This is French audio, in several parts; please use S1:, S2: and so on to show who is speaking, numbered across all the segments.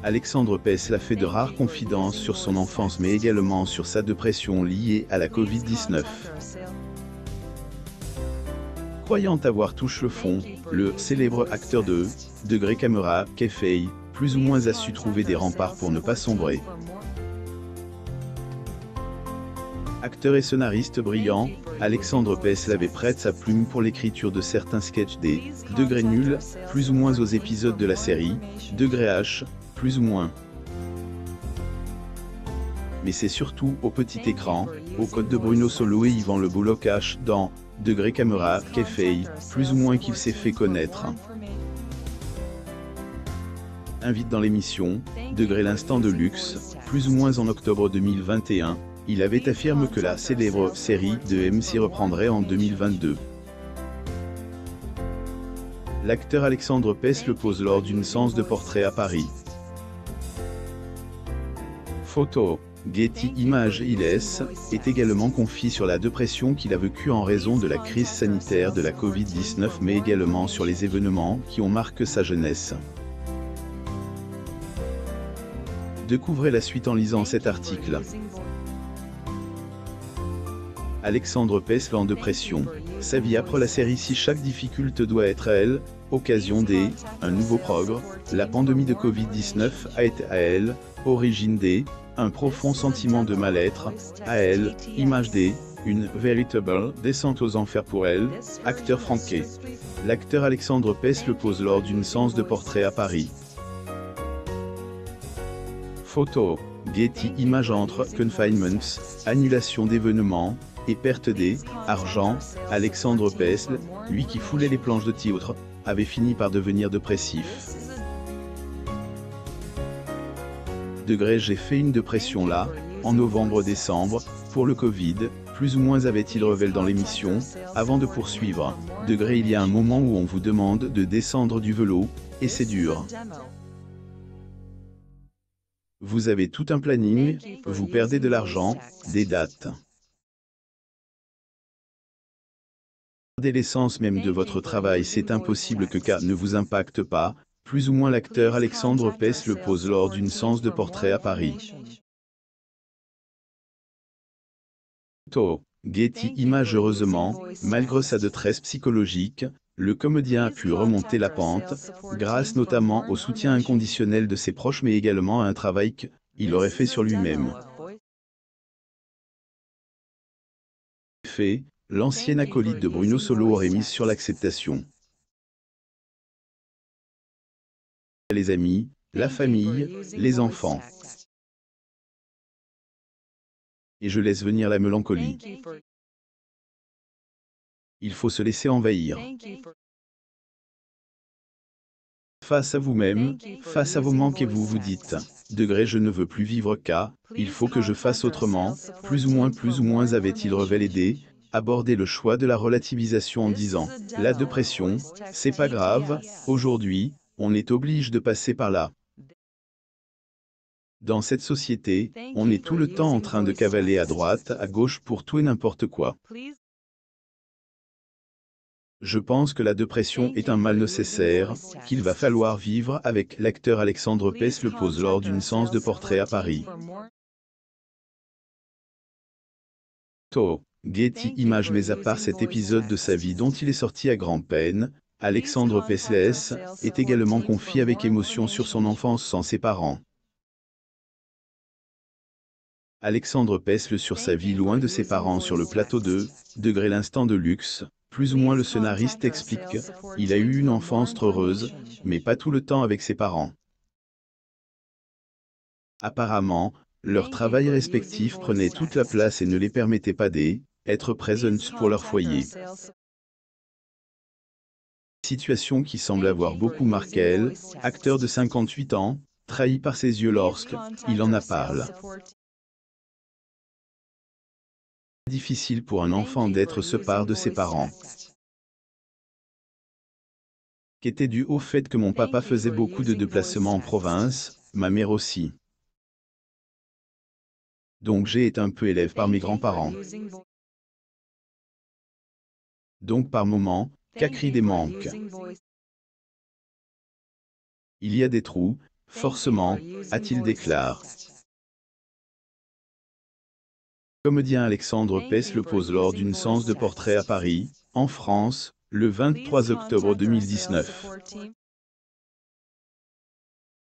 S1: Alexandre Pess a fait de rares confidences sur son enfance mais également sur sa dépression liée à la Covid-19. Croyant avoir touché le fond, le célèbre acteur de Degré Camera, Kefei, plus ou moins a su trouver des remparts pour ne pas sombrer. Acteur et scénariste brillant, Alexandre Pess avait prête sa plume pour l'écriture de certains sketchs des Degrés nuls, plus ou moins aux épisodes de la série Degré H, plus ou moins. Mais c'est surtout au petit écran, aux côtés de Bruno Solo et Yvan Le Bollocache dans Degré Camera, Kefei, plus ou moins qu'il s'est fait connaître. Invite dans l'émission Degré l'instant de luxe, plus ou moins en octobre 2021, il avait affirmé que la célèbre série de MC reprendrait en 2022. L'acteur Alexandre Pess le pose lors d'une séance de portrait à Paris. Photo. Getty Images. Est également confié sur la dépression qu'il a vécue en raison de la crise sanitaire de la Covid-19 mais également sur les événements qui ont marqué sa jeunesse. Découvrez la suite en lisant cet article. Alexandre Pess en dépression. Sa vie après la série Si chaque difficulté doit être à elle, occasion des, un nouveau progrès, la pandémie de Covid-19 a été à elle, origine des, un profond sentiment de mal-être, à elle, image des, une véritable descente aux enfers pour elle, acteur Franquet. L'acteur Alexandre Pess le pose lors d'une séance de portrait à Paris. Photo. Getty Images. Entre confinements, annulation d'événements, et perte des argent, Alexandre Pess, lui qui foulait les planches de théâtre, avait fini par devenir dépressif. Degré. J'ai fait une dépression là, en novembre-décembre, pour le Covid, plus ou moins avait-il révélé dans l'émission, avant de poursuivre. Degré. Il y a un moment où on vous demande de descendre du vélo, et c'est dur. Vous avez tout un planning, vous perdez de l'argent, des dates. Perdez l'essence même de votre travail, c'est impossible que ça ne vous impacte pas, plus ou moins l'acteur Alexandre Pess le pose lors d'une séance de portrait à Paris. Photo. Getty Images. Heureusement, malgré sa détresse psychologique, le comédien a pu remonter la pente, grâce notamment au soutien inconditionnel de ses proches mais également à un travail qu'il aurait fait sur lui-même. Fait, l'ancien acolyte de Bruno Solo aurait mis sur l'acceptation. Les amis, la famille, les enfants. Et je laisse venir la mélancolie. Il faut se laisser envahir. Face à vous-même, face à vos manques et vous vous dites, Degré. Je ne veux plus vivre qu'à, il faut que je fasse autrement, plus ou moins avait-il révélé des, aborder le choix de la relativisation en disant, la dépression, c'est pas grave, aujourd'hui, on est obligé de passer par là. Dans cette société, on est tout le temps en train de cavaler à droite, à gauche pour tout et n'importe quoi. Je pense que la dépression est un mal nécessaire, qu'il va falloir vivre avec. L'acteur Alexandre Pess le pose lors d'une séance de portrait à Paris. Photo. Getty Images. Mais à part cet épisode de sa vie dont il est sorti à grand-peine, Alexandre Pess est également confié avec émotion sur son enfance sans ses parents. Alexandre Pess sur sa vie loin de ses parents sur le plateau de Degré l'instant de luxe, plus ou moins le scénariste explique, il a eu une enfance heureuse, mais pas tout le temps avec ses parents. Apparemment, leur travail respectif prenait toute la place et ne les permettait pas d'être présents pour leur foyer. Situation qui semble avoir beaucoup marqué elle, acteur de 58 ans, trahi par ses yeux lorsque il en a parlé. Difficile pour un enfant d'être séparé de ses parents. Qui était dû au fait que mon papa faisait beaucoup de déplacements en province, ma mère aussi. Donc j'ai été un peu élève par mes grands-parents. Donc par moments, qu'à cri des manques. Il y a des trous, Forcément, a-t-il déclaré. Comédien Alexandre Pes le pose lors d'une séance de portrait à Paris, en France, le 23 octobre 2019.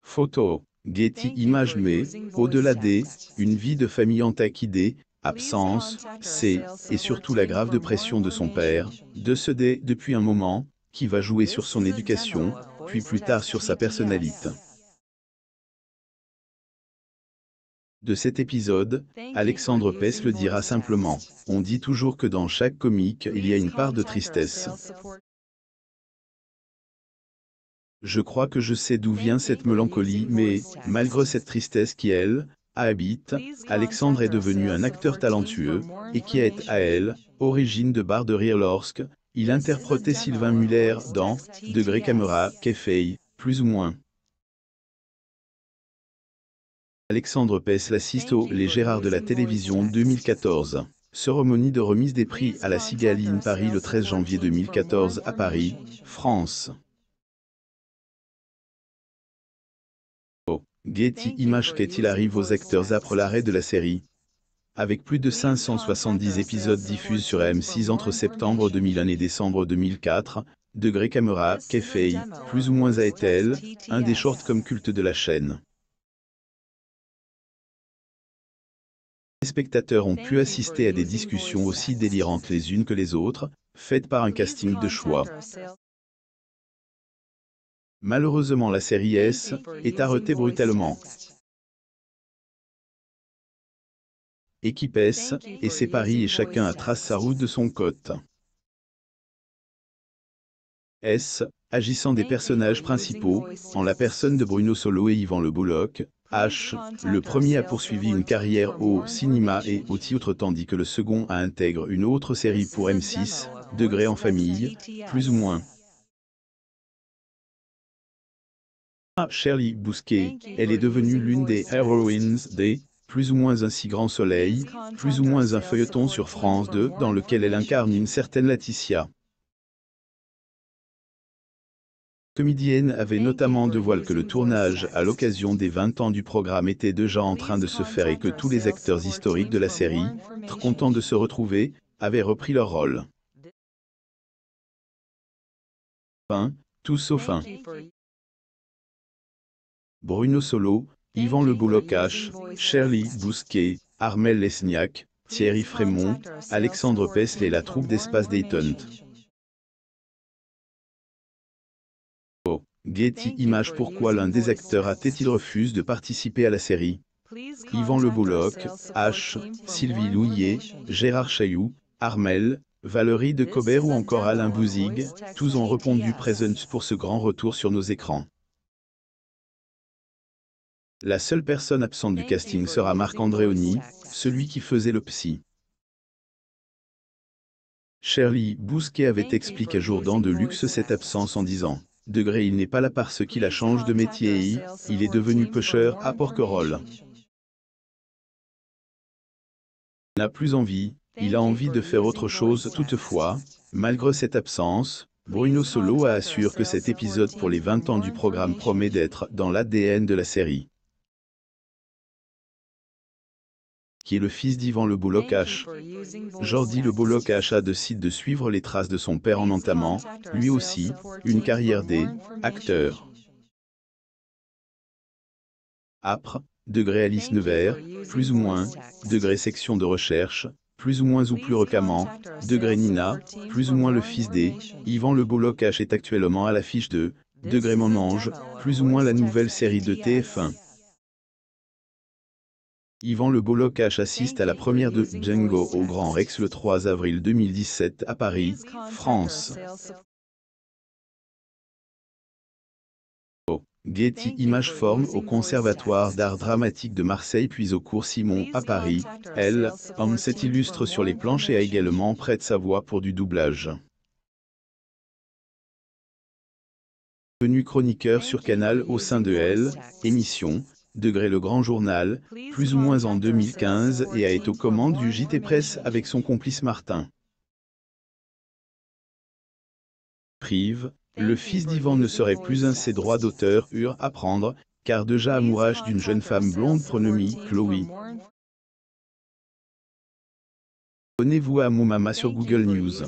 S1: Photo, Getty Images. Mais, au-delà des, une vie de famille entaquée, absence, c'est, et surtout la grave dépression de son père, décédé depuis un moment, qui va jouer sur son éducation, puis plus tard sur sa personnalité. De cet épisode, Alexandre Pes le dira simplement, on dit toujours que dans chaque comique il y a une part de tristesse. Je crois que je sais d'où vient cette mélancolie, mais, malgré cette tristesse qui, elle, habite, Alexandre est devenu un acteur talentueux, et qui est, à elle, origine de barres de rire lorsque, il interprétait Sylvain Muller dans Degré Caméra, Café, plus ou moins. Alexandre Pes l'assiste au Les Gérards de la télévision 2014. Cérémonie de remise des prix à la Cigale Paris le 13 janvier 2014 à Paris, France. Getty Images. Qu'est-il arrive aux acteurs après l'arrêt de la série? Avec plus de 570 épisodes diffusés sur M6 entre septembre 2001 et décembre 2004, Degré Caméra, Café, plus ou moins a été elle, un des shortcoms cultes de la chaîne. Les spectateurs ont pu assister à des discussions aussi délirantes les unes que les autres, faites par un casting de choix. Malheureusement, la série S est arrêtée brutalement. Équipe S, et c'est Paris et chacun a tracé sa route de son côté. S, agissant des personnages principaux, en la personne de Bruno Solo et Yvan Le Bolloc. H, le premier a poursuivi une carrière au cinéma et au théâtre tandis que le second a intégré une autre série pour M6, Degré en famille, plus ou moins. Shirley Bousquet, elle est devenue l'une des heroines des plus ou moins un si grand soleil, plus ou moins un feuilleton sur France 2 dans lequel elle incarne une certaine Laetitia. Comédienne avait notamment dévoilé que le tournage à l'occasion des 20 ans du programme était déjà en train de se faire et que tous les acteurs historiques de la série, très contents de se retrouver, avaient repris leur rôle. Fin, tout sauf un. Bruno Solo, Yvan Le Bolloc H, Shirley Bousquet, Armel Lesniak, Thierry Frémont, Alexandre Pes et la troupe d'Espace Dayton. Getty Images. Pourquoi l'un des acteurs a-t-il refusé de participer à la série? Yvan Le Bolloc, H, Sylvie Louillet, Gérard Chailloux, Armel, Valérie de Cobert ou encore Alain Bouzig, tous ont répondu présents pour ce grand retour sur nos écrans. La seule personne absente du casting sera Marc Andréoni, celui qui faisait le psy. Shirley Bousquet avait expliqué à Jourdan de Luxe cette absence en disant « Degré, il n'est pas là parce qu'il a changé de métier et il est devenu pêcheur à Porquerolles. Il n'a plus envie, il a envie de faire autre chose toutefois, malgré cette absence, Bruno Solo a assuré que cet épisode pour les 20 ans du programme promet d'être dans l'ADN de la série. Qui est le fils d'Yvan Le Bolloc H. Jordi Le Bolloc H a décidé de suivre les traces de son père en entamant, lui aussi, une carrière d'acteur. Après, Degré Alice Nevers, plus ou moins, Degré section de recherche, plus ou moins ou plus récemment, Degré Nina, plus ou moins le fils Yvan Le Bolloc H est actuellement à l'affiche de Degré Mon Ange, plus ou moins la nouvelle série de TF1. Yvan Le Bolloc H assiste à la première de Django au Grand Rex le 3 avril 2017 à Paris, France. Getty Images. Forme au Conservatoire d'art dramatique de Marseille puis au cours Simon à Paris. Elle, homme s'est illustre sur les planches et a également prêté sa voix pour du doublage. Devenu chroniqueur sur Canal au sein de Elle, émission, Degré le Grand Journal, plus ou moins en 2015 et a été aux commandes du JT Presse avec son complice Martin. Prive, le fils d'Yvan ne serait plus un ses droits d'auteur à prendre, car déjà amourage d'une jeune femme blonde prénommée Chloé. Abonnez-vous à Mon Mama sur Google News.